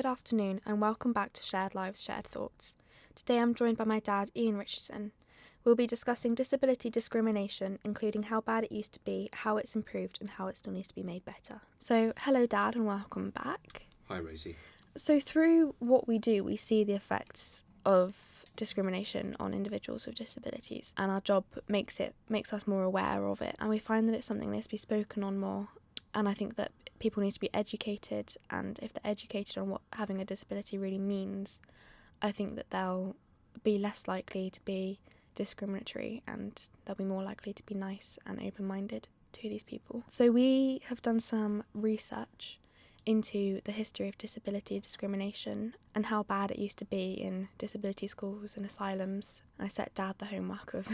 afternoon and welcome back to Shared Lives, Shared Thoughts. Today I'm joined by my dad, Ian Richardson. We'll be discussing disability discrimination, including how bad it used to be, how it's improved and how it still needs to be made better. So, hello Dad and welcome back. Hi Rosie. So through what we do, we see the effects of discrimination on individuals with disabilities, and our job makes us more aware of it, and we find that it's something that needs to be spoken on more. And I think that people need to be educated, and if they're educated on what having a disability really means, I think that they'll be less likely to be discriminatory and they'll be more likely to be nice and open-minded to these people. So we have done some research into the history of disability discrimination and how bad it used to be in disability schools and asylums. I set Dad the homework of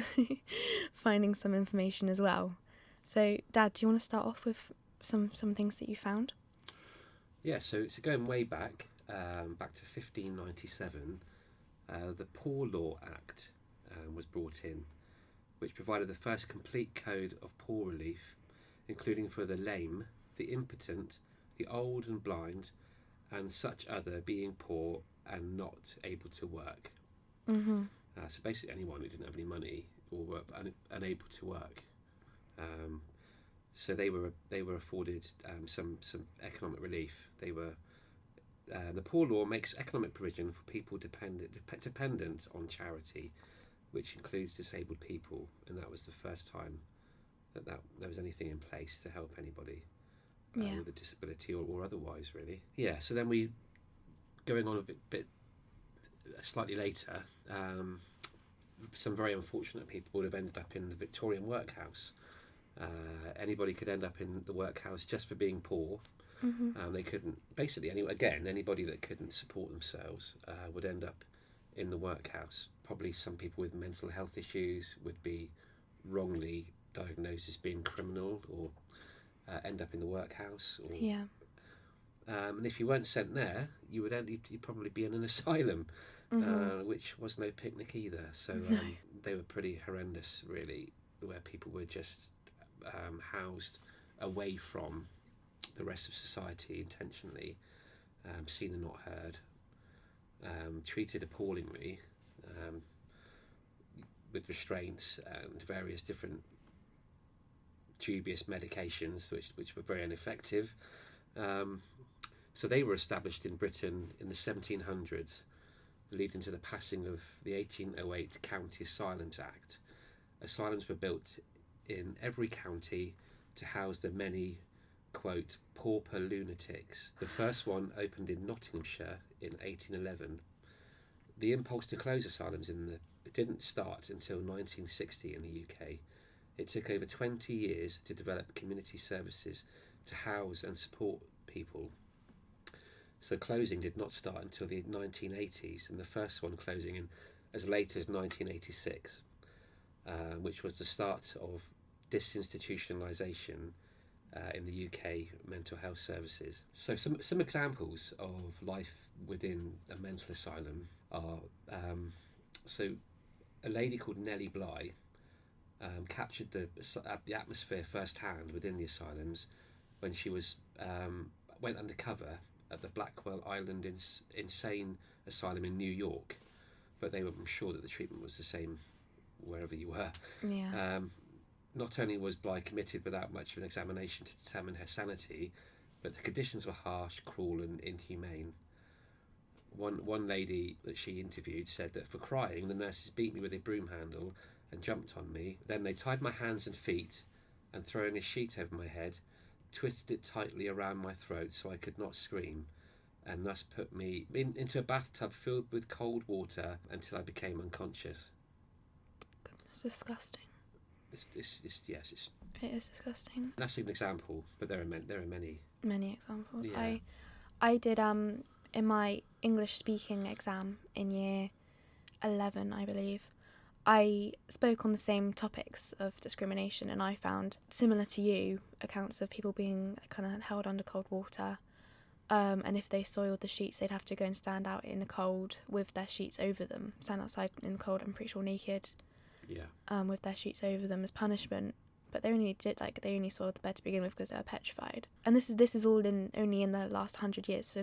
finding some information as well. So Dad, do you want to start off with some things that you found? Yeah, so going way back to 1597, the Poor Law Act was brought in, which provided the first complete code of poor relief, including for the lame, the impotent, the old and blind, and such other being poor and not able to work. Mm-hmm. So basically anyone who didn't have any money or were unable to work. So they were afforded some economic relief. The Poor Law makes economic provision for people dependent on charity, which includes disabled people, and that was the first time that there was anything in place to help anybody with a disability or otherwise, really. Yeah. So then we, going on a bit slightly later, some very unfortunate people would have ended up in the Victorian workhouse. Anybody could end up in the workhouse just for being poor. Mm-hmm. They couldn't, basically, anybody that couldn't support themselves would end up in the workhouse. Probably some people with mental health issues would be wrongly diagnosed as being criminal or end up in the workhouse. And if you weren't sent there, you'd probably be in an asylum, which was no picnic either. So they were pretty horrendous, really, where people were just housed away from the rest of society intentionally, seen and not heard, treated appallingly, with restraints and various different dubious medications which were very ineffective. So they were established in Britain in the 1700s, leading to the passing of the 1808 County Asylums Act. Asylums were built in every county to house the many, quote, pauper lunatics. The first one opened in Nottinghamshire in 1811. The impulse to close asylums didn't start until 1960 in the UK. It took over 20 years to develop community services to house and support people. So closing did not start until the 1980s, and the first one closing in as late as 1986, which was the start of disinstitutionalisation in the UK mental health services. So some examples of life within a mental asylum are, so a lady called Nellie Bly captured the atmosphere firsthand within the asylums when she went undercover at the Blackwell Island Insane Asylum in New York, but I'm sure that the treatment was the same wherever you were. Yeah. Not only was Bly committed without much of an examination to determine her sanity, but the conditions were harsh, cruel and inhumane. One lady that she interviewed said that for crying, the nurses beat me with a broom handle and jumped on me. Then they tied my hands and feet and, throwing a sheet over my head, twisted it tightly around my throat so I could not scream, and thus put me into a bathtub filled with cold water until I became unconscious. It's disgusting. It is disgusting. That's an example, but there are many. Many examples. Yeah. I did in my English speaking exam in year 11, I believe, I spoke on the same topics of discrimination, and I found, similar to you, accounts of people being kind of held under cold water, and if they soiled the sheets, they'd have to go and stand out in the cold with their sheets over them, stand outside in the cold, I'm pretty sure naked, with their sheets over them as punishment. but they only saw the bed to begin with because they were petrified. And this is all only in the last 100 years, so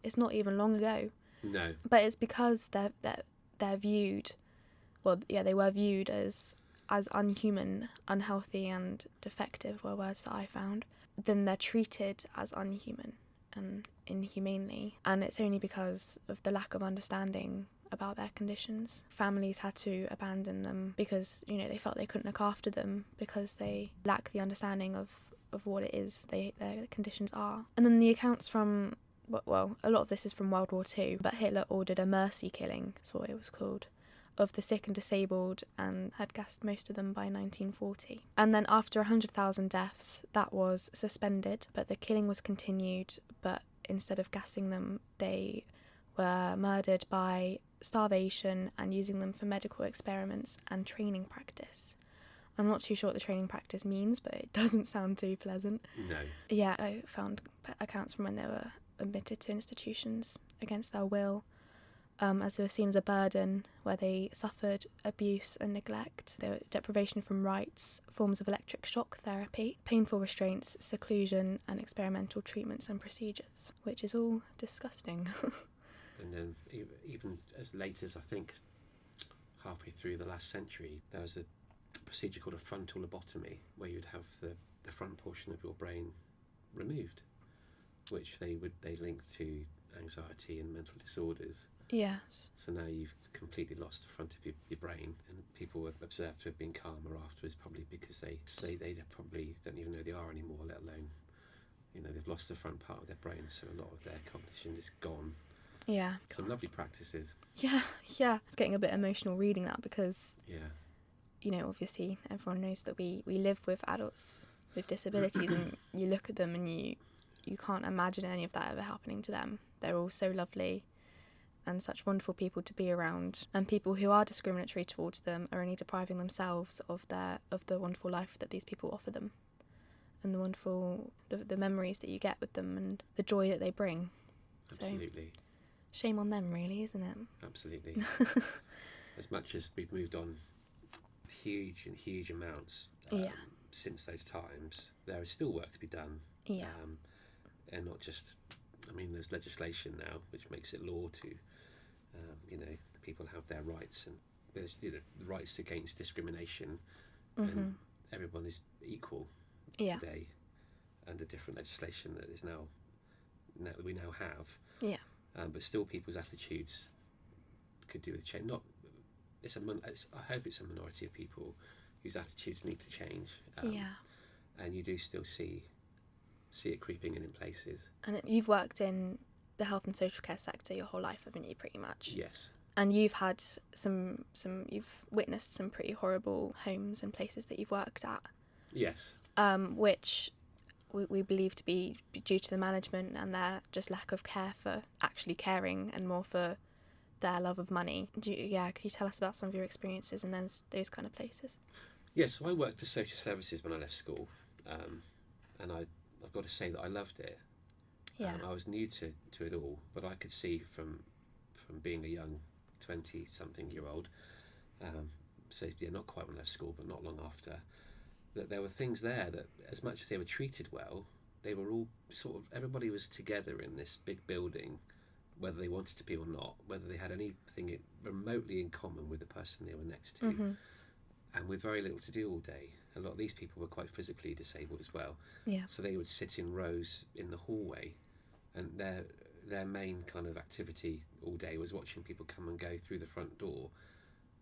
it's not even long ago. No. But it's because they're viewed, well, yeah, they were viewed as unhuman, unhealthy, and defective were words that I found. Then they're treated as unhuman and inhumanely, and it's only because of the lack of understanding about their conditions. Families had to abandon them because, you know, they felt they couldn't look after them because they lack the understanding of what it is their conditions are. And then the accounts from, well, a lot of this is from World War II, but Hitler ordered a mercy killing, that's what it was called, of the sick and disabled, and had gassed most of them by 1940. And then after 100,000 deaths, that was suspended, but the killing was continued, but instead of gassing them, they were murdered by starvation and using them for medical experiments and training practice. I'm not too sure what the training practice means, but it doesn't sound too pleasant. No. Yeah, I found accounts from when they were admitted to institutions against their will, as they were seen as a burden, where they suffered abuse and neglect. There were deprivation from rights, forms of electric shock therapy, painful restraints, seclusion, and experimental treatments and procedures, which is all disgusting. And then even as late as, I think, halfway through the last century, there was a procedure called a frontal lobotomy, where you'd have the front portion of your brain removed, which they linked to anxiety and mental disorders. Yes. So now you've completely lost the front of your brain, and people were observed to have been calmer afterwards, probably because they probably don't even know they are anymore, let alone, you know, they've lost the front part of their brain, so a lot of their cognition is gone. Yeah. Some lovely practices. Yeah. It's getting a bit emotional reading that because, you know, obviously everyone knows that we live with adults with disabilities and you look at them and you can't imagine any of that ever happening to them. They're all so lovely and such wonderful people to be around, and people who are discriminatory towards them are only depriving themselves of the wonderful life that these people offer them, and the wonderful the memories that you get with them and the joy that they bring. Absolutely. So, shame on them, really, isn't it? Absolutely. As much as we've moved on huge amounts since those times, there is still work to be done. And not just, I mean, there's legislation now which makes it law to, you know, people have their rights, and there's, you know, the rights against discrimination, and everyone is equal today under different legislation that is now that we now have. But still, people's attitudes could do with change. I hope it's a minority of people whose attitudes need to change. And you do still see it creeping in places. And you've worked in the health and social care sector your whole life, haven't you, pretty much? Yes. And you've had you've witnessed some pretty horrible homes and places that you've worked at. Yes. Which we believe to be due to the management and their just lack of care for actually caring, and more for their love of money. Could you tell us about some of your experiences in those kind of places? Yes, so I worked for social services when I left school, and I've got to say that I loved it. I was new to it all, but I could see from being a young 20-something-year-old, so yeah, not quite when I left school, but not long after, that there were things there that, as much as they were treated well, they were all sort of, everybody was together in this big building, whether they wanted to be or not, whether they had anything remotely in common with the person they were next to, and with very little to do all day. A lot of these people were quite physically disabled as well, so they would sit in rows in the hallway, and their main kind of activity all day was watching people come and go through the front door,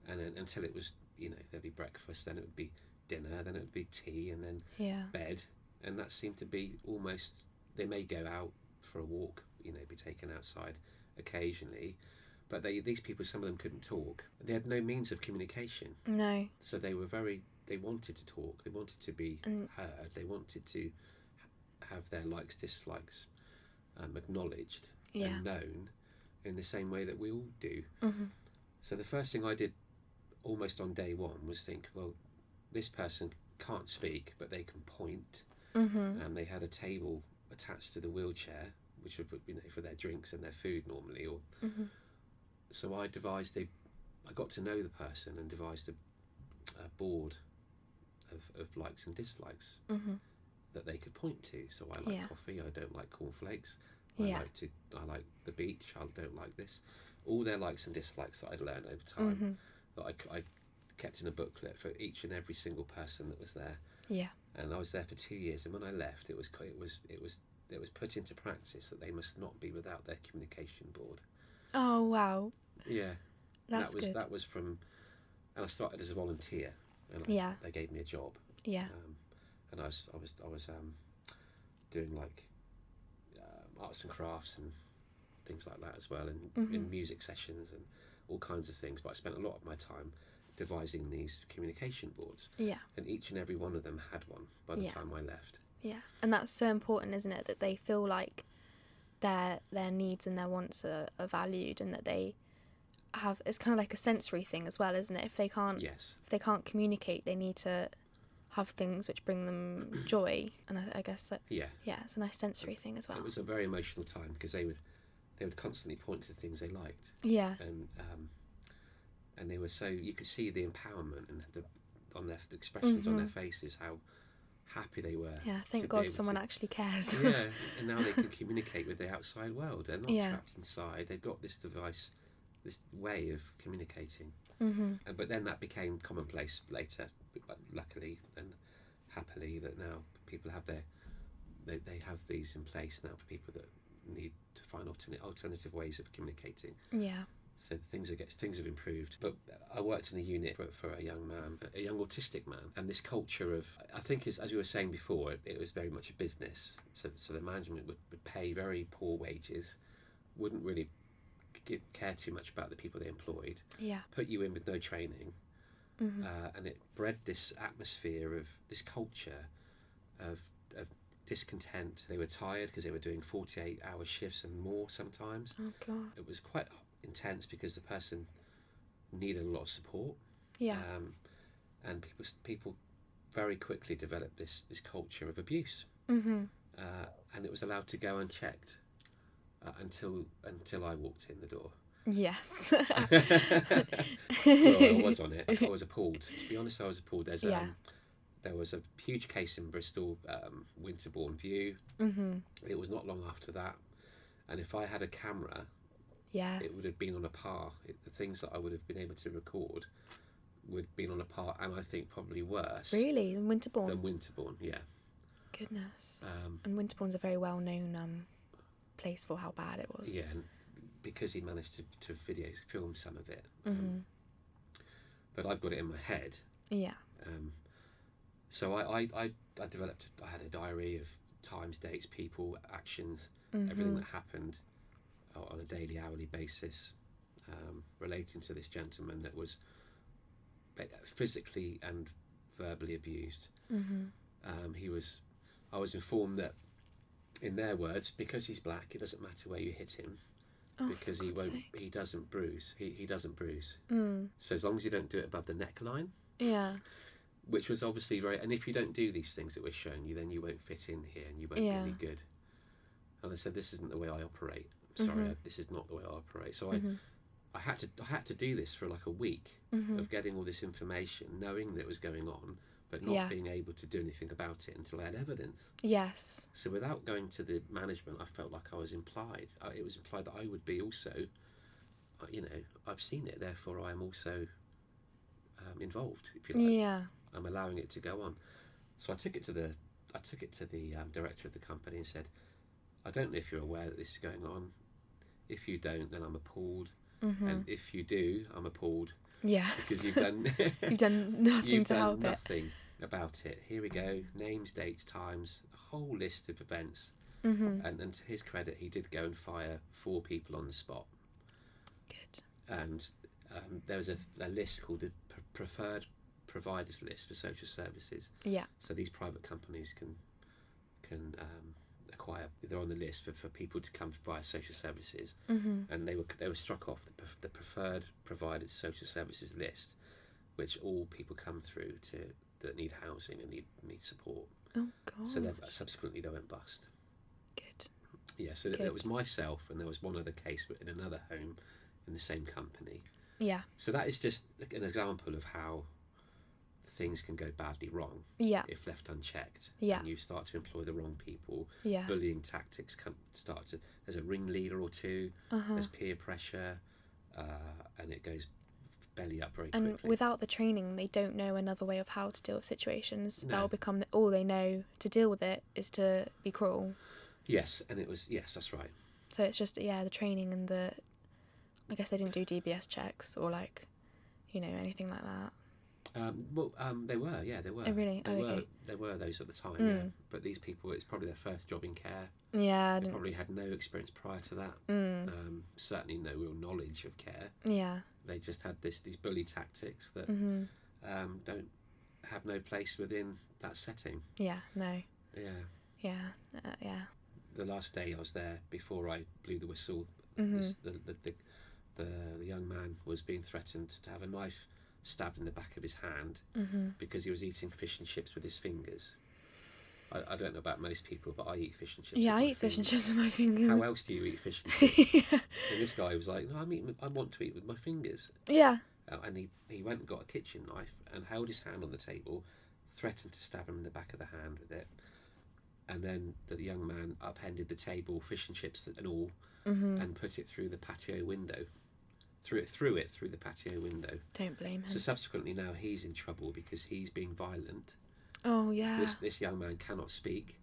and then until it was, you know, there'd be breakfast, then it would be dinner, then it would be tea, and then bed, and that seemed to be almost, they may go out for a walk, you know, be taken outside occasionally, but these people, some of them couldn't talk. They had no means of communication. No. So they wanted to talk, they wanted to be heard, they wanted to have their likes, dislikes acknowledged and known in the same way that we all do. So the first thing I did almost on day one was think, well, this person can't speak, but they can point. They had a table attached to the wheelchair, which would, you know, for their drinks and their food normally. Or so I got to know the person and devised a board of likes and dislikes Mm-hmm. that they could point to. So I like Yeah. coffee, I don't like cornflakes. Yeah. I like the beach, I don't like this. All their likes and dislikes that I'd learned over time, Mm-hmm. that I kept in a booklet for each and every single person that was there. Yeah. And I was there for 2 years, and when I left, it was put into practice that they must not be without their communication board. Oh wow. Yeah, That's good. That was from, and I started as a volunteer, and Yeah. they gave me a job. Yeah. And I was doing like arts and crafts and things like that as well, and Mm-hmm. in music sessions and all kinds of things. But I spent a lot of my time devising these communication boards, Yeah. and each and every one of them had one by the Yeah. time I left. Yeah. And that's so important, isn't it? That they feel like their needs and their wants are valued, and that they have, it's kind of like a sensory thing as well, isn't it? If they can't Yes. communicate, they need to have things which bring them joy, and I guess that, Yeah. yeah, it's a nice sensory thing as well. It was a very emotional time because they would constantly point to things they liked, Yeah. and they were so, you could see the empowerment and the expressions on their faces, how happy they were. Yeah, to thank be God able someone to- actually cares. Yeah, and now they can communicate with the outside world. They're not Yeah. trapped inside. They've got this device, this way of communicating. Mm-hmm. But then that became commonplace later, luckily and happily, that now people have they have these in place now for people that need to find alternative ways of communicating. Yeah. So things have improved. But I worked in a unit for a young man, a young autistic man, and this culture of, I think, as we were saying before, it was very much a business. So the management would pay very poor wages, wouldn't really care too much about the people they employed, Yeah. put you in with no training, and it bred this atmosphere of this culture of discontent. They were tired because they were doing 48-hour shifts and more sometimes. Oh God. It was quite intense because the person needed a lot of support. Yeah. And people very quickly developed this culture of abuse, Mm-hmm. and it was allowed to go unchecked until I walked in the door. Yes. Well, I was on it. I was appalled. To be honest, I was appalled. Yeah. There was a huge case in Bristol, Winterbourne View. Mm-hmm. It was not long after that, and if I had a camera, Yeah. it would have been on a par. The things that I would have been able to record would have been on a par, and I think probably worse. Really? In Winterbourne? Than Winterbourne, yeah. Goodness. And Winterbourne's a very well-known place for how bad it was. Yeah, and because he managed to film some of it. Mm-hmm. But I've got it in my head. Yeah. So I developed, I had a diary of times, dates, people, actions, everything that happened on a daily, hourly basis, relating to this gentleman that was physically and verbally abused. Mm-hmm. I was informed that, in their words, because he's black, it doesn't matter where you hit him, because he doesn't bruise. He doesn't bruise. So as long as you don't do it above the neckline. Yeah. Which was obviously and if you don't do these things that we're showing you, then you won't fit in here and you won't be any good. And I said, this isn't the way I operate. Sorry, this is not the way I operate. So I had to do this for like a week of getting all this information, knowing that it was going on, but not being able to do anything about it until I had evidence. Yes. So without going to the management, I felt like I was implied. It was implied that I would be also, I've seen it, therefore I am also involved, if you like. Yeah. I'm allowing it to go on. So I took it to the director of the company and said, I don't know if you're aware that this is going on. If you don't, then I'm appalled. And if you do, I'm appalled. Yes. Because you've done you've done nothing to help it. Nothing about it. Here we go. Names, dates, times, a whole list of events. And to his credit, he did go and fire 4 people on the spot. Good. And there was a list called the preferred providers list for social services. Yeah. So these private companies can acquire. They're on the list for people to come via social services, and they were struck off the preferred providers social services list, which all people come through that need housing and need support. Oh God. So subsequently they went bust. Good. Yeah. So Good. there was myself, and there was one other case, but in another home in the same company. Yeah. So that is just an example of how things can go badly wrong Yeah. if left unchecked. Yeah. And you start to employ the wrong people. Yeah. Bullying tactics can start to. There's a ringleader or two. There's peer pressure, and it goes belly up very quickly. And without the training, they don't know another way of how to deal with situations. No. That'll become all they know to deal with it is to be cruel. Yes, and it was, yes, that's right. So it's just, the training and I guess they didn't do DBS checks or anything like that. They were, yeah, they were. Oh, really? Okay. There were those at the time, yeah. But these people, it's probably their first job in care. Yeah. They probably had no experience prior to that. Certainly no real knowledge of care. Yeah. They just had these bully tactics that don't have no place within that setting. Yeah, no. Yeah. Yeah, yeah. The last day I was there, before I blew the whistle, the young man was being threatened to have a knife stabbed in the back of his hand because he was eating fish and chips with his fingers. I don't know about most people, but I eat fish and chips. Yeah, I eat fish and chips with my fingers. How else do you eat fish and chips? Yeah. And this guy was like, no, I want to eat with my fingers. Yeah. And he went and got a kitchen knife and held his hand on the table, threatened to stab him in the back of the hand with it. And then the young man upended the table, fish and chips and all, and put it through the patio window. Threw it through the patio window. Don't blame him. So subsequently now he's in trouble because he's being violent. Oh yeah. This young man cannot speak,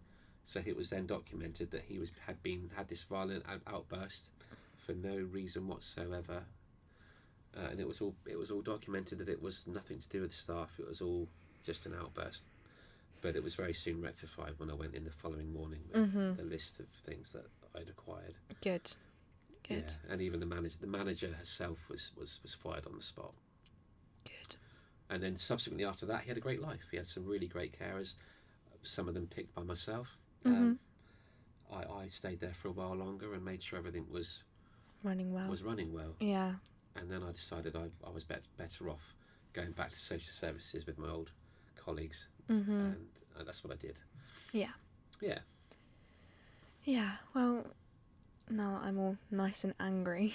so it was then documented that he had this violent outburst for no reason whatsoever, and it was all documented that it was nothing to do with the staff. It was all just an outburst. But it was very soon rectified when I went in the following morning with the list of things that I'd acquired. Good. Yeah, and even the manager herself was fired on the spot. Good. And then subsequently after that, he had a great life. He had some really great carers, some of them picked by myself. I stayed there for a while longer and made sure everything was running well. Yeah. And then I decided I was better off going back to social services with my old colleagues, and that's what I did. Yeah. Yeah. Yeah. Well, now that I'm all nice and angry,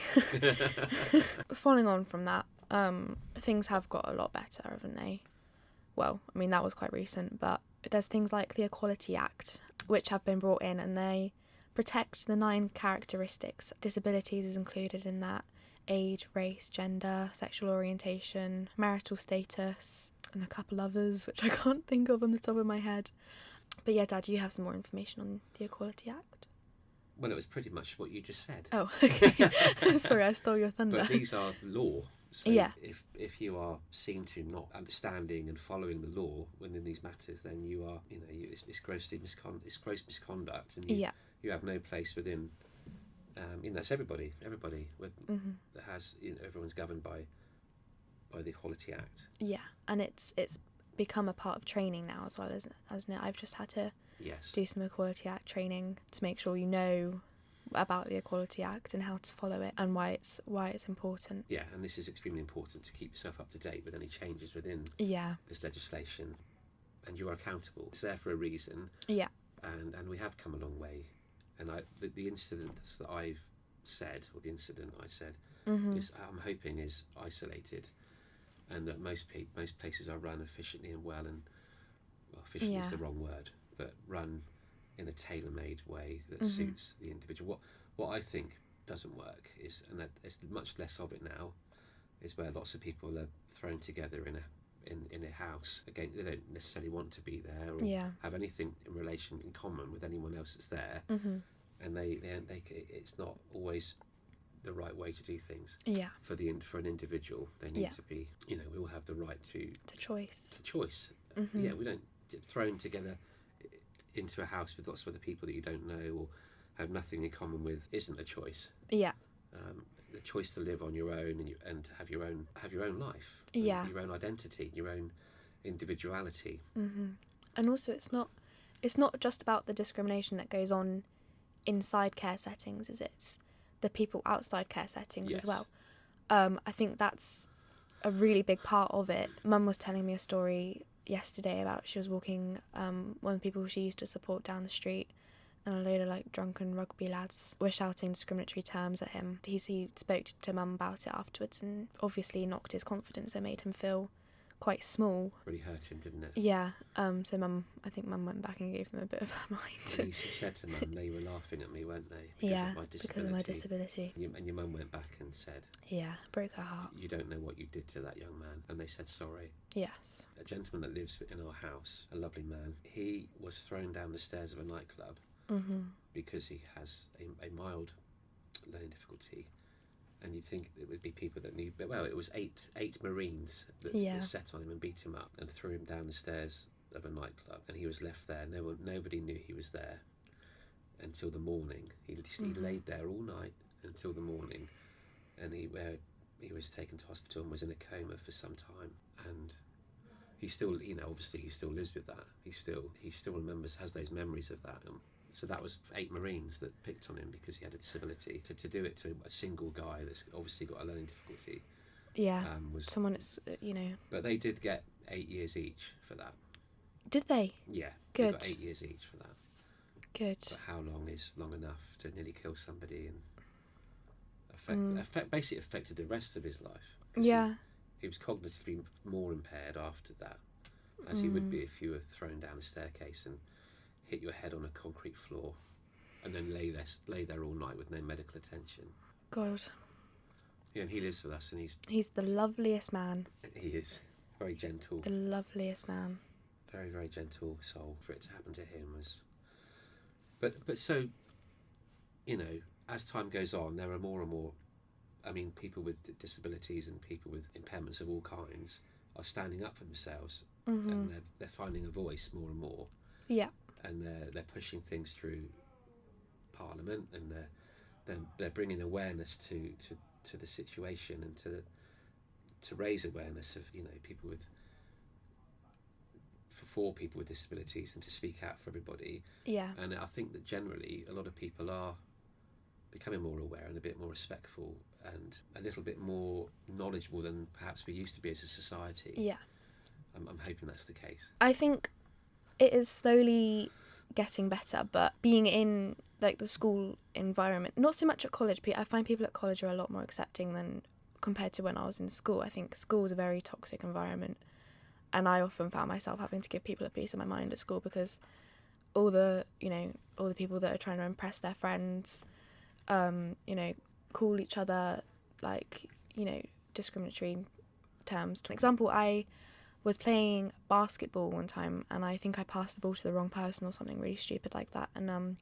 following on from that, things have got a lot better, haven't they? Well, I mean, that was quite recent, but there's things like the Equality Act, which have been brought in, and they protect the 9 characteristics. Disabilities is included in that: age, race, gender, sexual orientation, marital status, and a couple others which I can't think of on the top of my head. But yeah, Dad, you have some more information on the Equality Act. Well, it was pretty much what you just said. Oh, okay. Sorry, I stole your thunder. But these are law. So yeah. if you are seen to not understanding and following the law within these matters, then you are, it's gross misconduct, and you have no place within. That's everybody with that has, everyone's governed by the Equality Act. Yeah, and it's become a part of training now as well, hasn't it? I've just had to do some Equality Act training to make sure you know about the Equality Act and how to follow it and why it's important. Yeah, and this is extremely important to keep yourself up to date with any changes within this legislation, and you are accountable. It's there for a reason. Yeah. And we have come a long way. And the incidents that I've said, or the incident I said, is, I'm hoping, is isolated, and that most places are run efficiently and well, and efficiently is the wrong word, but run in a tailor-made way that suits the individual. What I think doesn't work is, and that there's much less of it now, is where lots of people are thrown together in a house. Again, they don't necessarily want to be there or have anything in common with anyone else that's there, and they it's not always the right way to do things. Yeah. For an individual, they need to be. We all have the right to choice. Yeah, we don't get thrown together into a house with lots of other people that you don't know or have nothing in common with. Isn't a choice. Yeah. The choice to live on your own and have your own life. Yeah. Your own identity, your own individuality. And also, it's not just about the discrimination that goes on inside care settings, is it? It's the people outside care settings as well. I think that's a really big part of it. Mum was telling me a story yesterday about she was walking one of the people she used to support down the street, and a load of drunken rugby lads were shouting discriminatory terms at him. He spoke to Mum about it afterwards, and obviously knocked his confidence and made him feel quite small. Really hurt him, didn't it? Yeah. So I think Mum went back and gave them a bit of her mind. He said to Mum, they were laughing at me, weren't they? Because Yeah, of my disability. because of my disability. And your Mum went back and said, Yeah, broke her heart. you don't know what you did to that young man. And they said sorry. Yes. A gentleman that lives in our house, a lovely man, he was thrown down the stairs of a nightclub because he has a mild learning difficulty. And you'd think it would be people that knew, but well, it was eight Marines that set on him and beat him up and threw him down the stairs of a nightclub, and he was left there. Nobody knew he was there until the morning. He laid there all night until the morning, and he was taken to hospital and was in a coma for some time. And he still, obviously he still lives with that. He still remembers, has those memories of that. So that was 8 Marines that picked on him because he had a disability. To do it to a single guy that's obviously got a learning difficulty. Yeah, someone that's, But they did get 8 years each for that. Did they? Yeah. Good. They got 8 years each for that. Good. But how long is long enough to nearly kill somebody and basically affected the rest of his life? Yeah. He was cognitively more impaired after that, as he would be if you were thrown down a staircase and hit your head on a concrete floor and then lay there all night with no medical attention. God. Yeah, and he lives with us, and he's the loveliest man. He is very gentle. The loveliest man. Very, very gentle soul. For it to happen to him was, but so, as time goes on, there are more and more. I mean, people with disabilities and people with impairments of all kinds are standing up for themselves, and they're finding a voice more and more. Yeah. And they're pushing things through Parliament, and they're bringing awareness to the situation, and to raise awareness of people for people with disabilities, and to speak out for everybody. Yeah. And I think that generally a lot of people are becoming more aware and a bit more respectful and a little bit more knowledgeable than perhaps we used to be as a society. Yeah. I'm hoping that's the case. I think it is slowly getting better, but being in the school environment, not so much at college. I find people at college are a lot more accepting than compared to when I was in school. I think school is a very toxic environment, and I often found myself having to give people a piece of my mind at school because all the people that are trying to impress their friends, call each other discriminatory terms. For example, I was playing basketball one time, and I think I passed the ball to the wrong person or something really stupid like that, and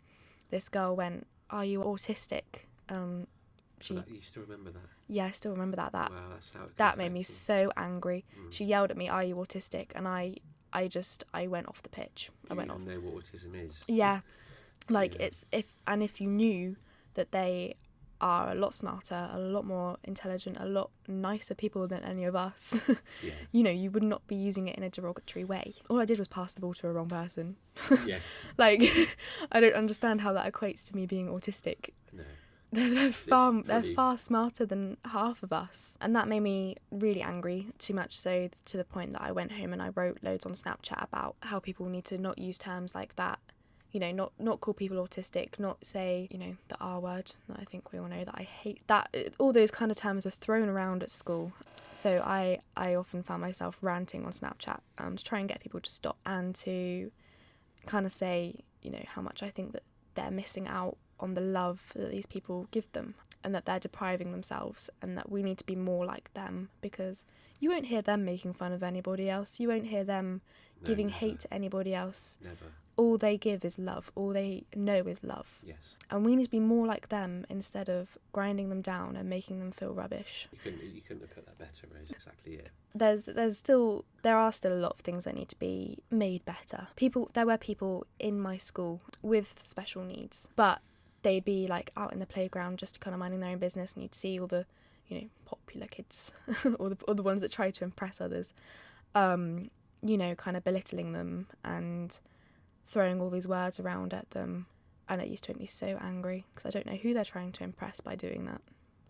this girl went, "Are you autistic?" You still remember that? Yeah, I still remember that. Wow, that's how that made me so angry. She yelled at me, "Are you autistic?" And I went off the pitch. Do you even know what autism is? Yeah, it's if you knew that they are a lot smarter, a lot more intelligent, a lot nicer people than any of us. Yeah. You would not be using it in a derogatory way. All I did was pass the ball to a wrong person. Yes. I don't understand how that equates to me being autistic. No. They're far smarter than half of us, and that made me really angry. Too much so to the point that I went home and I wrote loads on Snapchat about how people need to not use terms like that. Not call people autistic, not say, the R word that I think we all know that I hate. That all those kind of terms are thrown around at school. So I often found myself ranting on Snapchat to try and get people to stop and to kind of say, how much I think that they're missing out on the love that these people give them, and that they're depriving themselves, and that we need to be more like them, because you won't hear them making fun of anybody else. You won't hear them giving hate to anybody else. Never. All they give is love. All they know is love. Yes. And we need to be more like them instead of grinding them down and making them feel rubbish. You couldn't have put that better, Rose. Exactly it. There are still a lot of things that need to be made better. There were people in my school with special needs, but they'd be out in the playground just kind of minding their own business, and you'd see all the, popular kids, or the ones that try to impress others, kind of belittling them and throwing all these words around at them. And it used to make me so angry, because I don't know who they're trying to impress by doing that.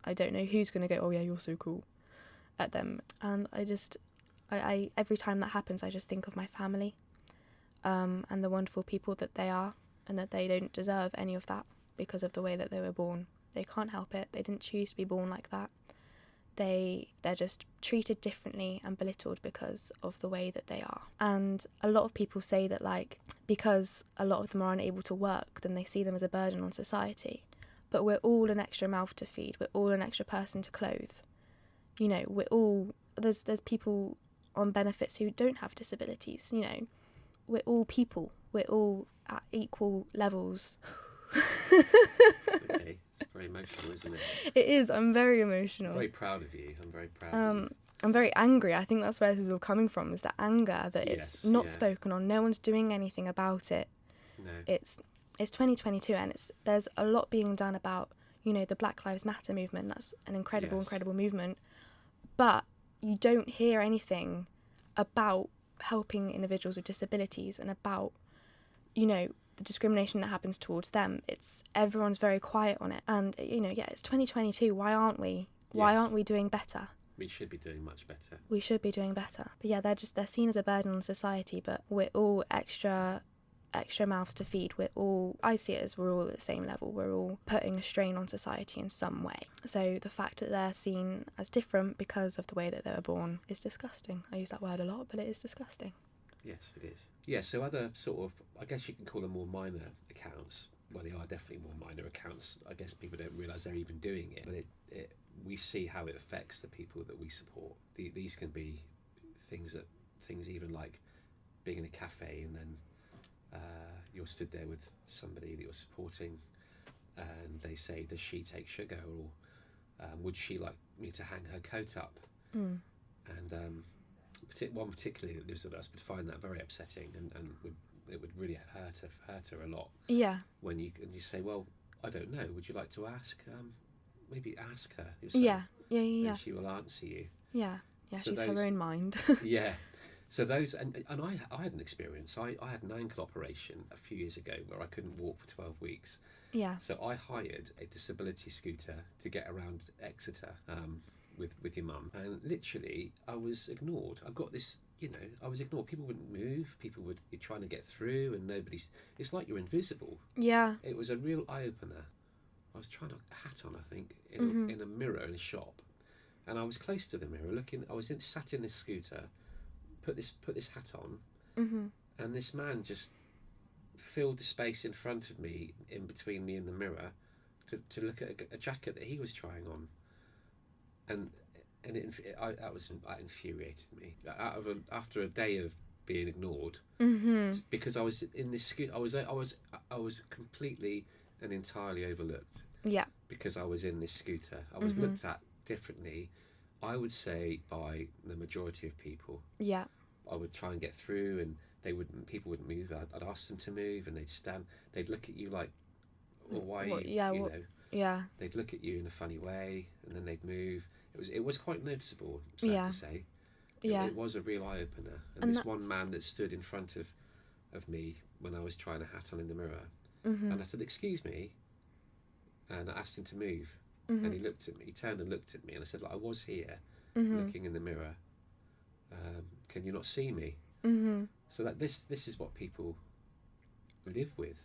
I don't know who's going to go, "Oh yeah, you're so cool," at them. And I every time that happens, I just think of my family, and the wonderful people that they are, and that they don't deserve any of that because of the way that they were born. They can't help it. They didn't choose to be born like that. they're just treated differently and belittled because of the way that they are. And a lot of people say that, like, because a lot of them are unable to work, then they see them as a burden on society. But we're all an extra mouth to feed. We're all an extra person to clothe. You know, we're all... There's people on benefits who don't have disabilities, you know. We're all people. We're all at equal levels. Okay, it's very emotional, isn't it? It is. I'm very emotional. I'm very proud of you. I'm very proud of you. I'm very angry. I think that's where this is all coming from, is the anger that it's not spoken on. No one's doing anything about it. No. It's 2022 and there's a lot being done about, you know, the Black Lives Matter movement. That's an incredible movement. But you don't hear anything about helping individuals with disabilities and about, you know, the discrimination that happens towards them. Everyone's very quiet on it. And, you know, it's 2022. Why aren't we? Why aren't we doing better? We should be doing much better. We should be doing better. But yeah, they're seen as a burden on society, but we're all extra mouths to feed. I see it as we're all at the same level. We're all putting a strain on society in some way. So the fact that they're seen as different because of the way that they were born is disgusting. I use that word a lot, but it is disgusting. Yes, it is. Yeah, so other sort of, I guess you can call them more minor accounts. Well, they are definitely more minor accounts. I guess people don't realise they're even doing it. But we see how it affects the people that we support. These can be things even like being in a cafe and then you're stood there with somebody that you're supporting and they say, does she take sugar, or would she like me to hang her coat up? And one particularly that lives with us would find that very upsetting and it would really hurt her a lot. Yeah. When you say, well, I don't know, would you like to ask? Maybe ask her yourself. Yeah. And she will answer you. Yeah. So she's her own mind. Yeah. So those, and I had an experience. I had an ankle operation a few years ago where I couldn't walk for 12 weeks. Yeah. So I hired a disability scooter to get around Exeter with your mum. And literally, I was ignored. I've got this, I was ignored. People wouldn't move. People would be trying to get through and it's like you're invisible. Yeah. It was a real eye-opener. I was trying a hat on, I think, in a mirror in a shop. And I was close to the mirror looking, sat in this scooter, put this hat on, and this man just filled the space in front of me, in between me and the mirror, to look at a jacket that he was trying on, and that infuriated me. After a day of being ignored, because I was in this scooter, I was completely and entirely overlooked. Yeah. Because I was in this scooter, I was looked at differently. I would say by the majority of people. Yeah. I would try and get through, and people wouldn't move. I'd ask them to move, and they'd stand. They'd look at you like, well, why? Yeah. They'd look at you in a funny way, and then they'd move. It was quite noticeable. Sad to say. It was a real eye opener. And this one man that stood in front of me when I was trying a hat on in the mirror, and I said, "Excuse me," and I asked him to move. And he looked at me. He turned and looked at me, and I said, "I was here, looking in the mirror. Can you not see me?" So that this is what people live with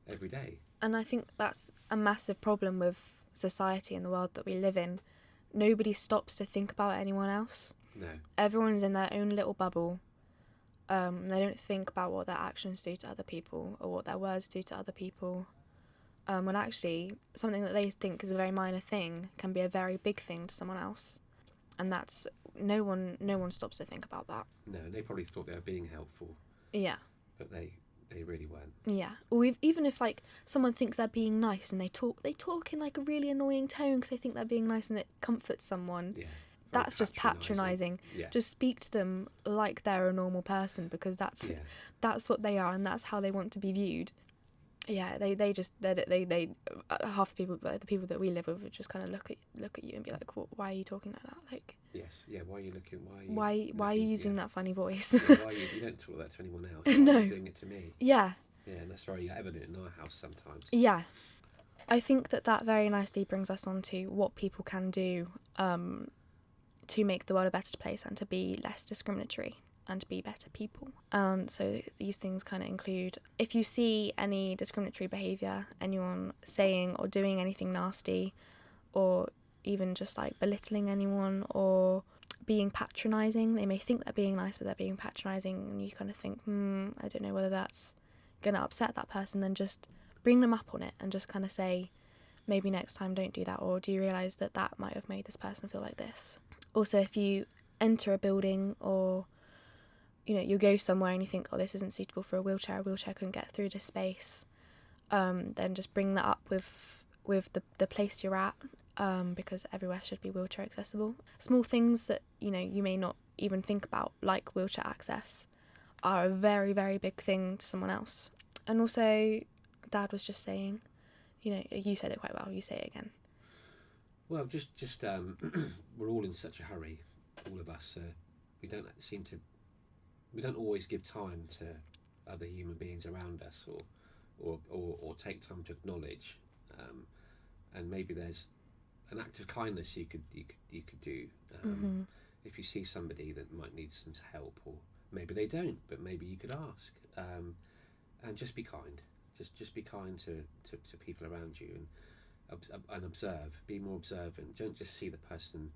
every day. And I think that's a massive problem with society and the world that we live in. Nobody stops to think about anyone else. No. Everyone's in their own little bubble. They don't think about what their actions do to other people or what their words do to other people. When actually something that they think is a very minor thing can be a very big thing to someone else, and that's no one stops to think about that. No, they probably thought they were being helpful. Yeah, but they really weren't. Yeah, or even if like someone thinks they're being nice and they talk in like a really annoying tone because they think they're being nice and it comforts someone. Yeah. That's just patronising. Yeah. Just speak to them like they're a normal person, because that's what they are, and that's how they want to be viewed. Yeah, they half the people that we live with would just kind of look at you and be like, well, why are you talking like that? Like, yes, yeah, why are you looking? Why are you using that funny voice? Yeah, you don't talk like that to anyone else. No, you're doing it to me. Yeah. Yeah, and that's very evident in our house sometimes. Yeah, I think that very nicely brings us on to what people can do to make the world a better place and to be less discriminatory and to be better people. So these things kind of include, if you see any discriminatory behaviour, anyone saying or doing anything nasty, or even just like belittling anyone or being patronising. They may think they're being nice, but they're being patronising, and you kind of think, I don't know whether that's going to upset that person. Then just bring them up on it and just kind of say, maybe next time don't do that, or do you realise that that might have made this person feel like this? Also, if you enter a building, or you go somewhere and you think, oh, this isn't suitable for a wheelchair couldn't get through this space, then just bring that up with the place you're at, because everywhere should be wheelchair accessible. Small things that you may not even think about, like wheelchair access, are a very, very big thing to someone else. And also, Dad was just saying, you said it quite well, you say it again. Well, just we're all in such a hurry, all of us. We don't always give time to other human beings around us, or take time to acknowledge. And maybe there's an act of kindness you could do. If you see somebody that might need some help, or maybe they don't, but maybe you could ask. And just be kind. Just be kind to people around you, and observe. Be more observant. Don't just see the person.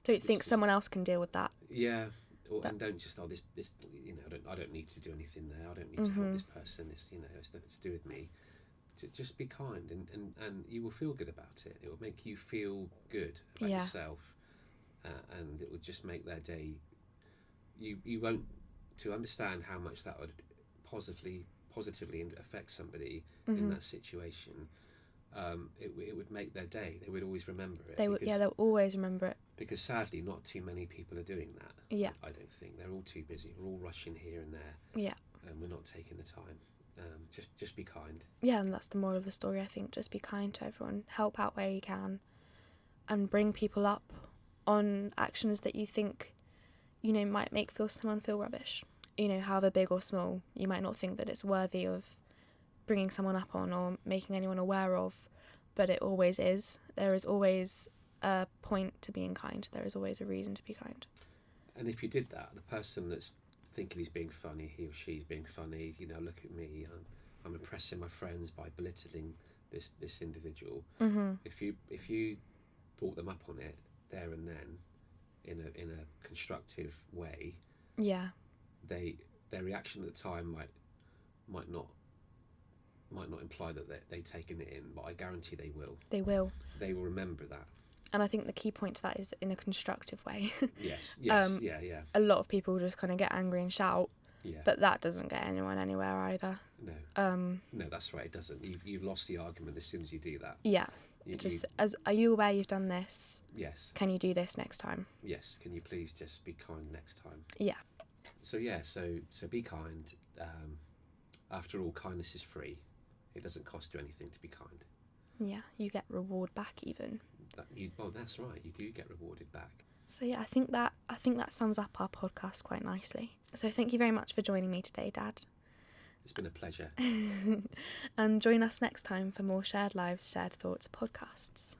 Don't think someone else can deal with that. Yeah, and don't just this. I don't need to do anything there. I don't need to help this person. It's nothing to do with me. Just be kind, and you will feel good about it. It will make you feel good about yourself, and it will just make their day. You won't, to understand how much that would positively affect somebody in that situation. It would make their day. They would always remember it. They'll always remember it. Because sadly, not too many people are doing that. Yeah. I don't think. They're all too busy. We're all rushing here and there. Yeah. And we're not taking the time. Just be kind. Yeah, and that's the moral of the story, I think. Just be kind to everyone. Help out where you can. And bring people up on actions that you think, might make someone feel rubbish. However big or small, you might not think that it's worthy of bringing someone up on or making anyone aware of, but it always is. There is always a point to being kind. There is always a reason to be kind. And if you did that, the person that's thinking he's being funny, he or she's being funny, look at me, I'm impressing my friends by belittling this individual. If you brought them up on it there and then, in a constructive way, their reaction at the time might not imply that they've taken it in, but I guarantee they will. They will remember that. And I think the key point to that is in a constructive way. Yes, yeah. A lot of people just kind of get angry and shout, but that doesn't get anyone anywhere either. No, no, that's right. It doesn't. You've lost the argument as soon as you do that. Yeah. Are you aware you've done this? Yes. Can you do this next time? Yes. Can you please just be kind next time? Yeah. So be kind. After all, kindness is free. It doesn't cost you anything to be kind. Yeah, you get reward back even. That's right. You do get rewarded back. So yeah, I think that sums up our podcast quite nicely. So thank you very much for joining me today, Dad. It's been a pleasure. And join us next time for more Shared Lives, Shared Thoughts podcasts.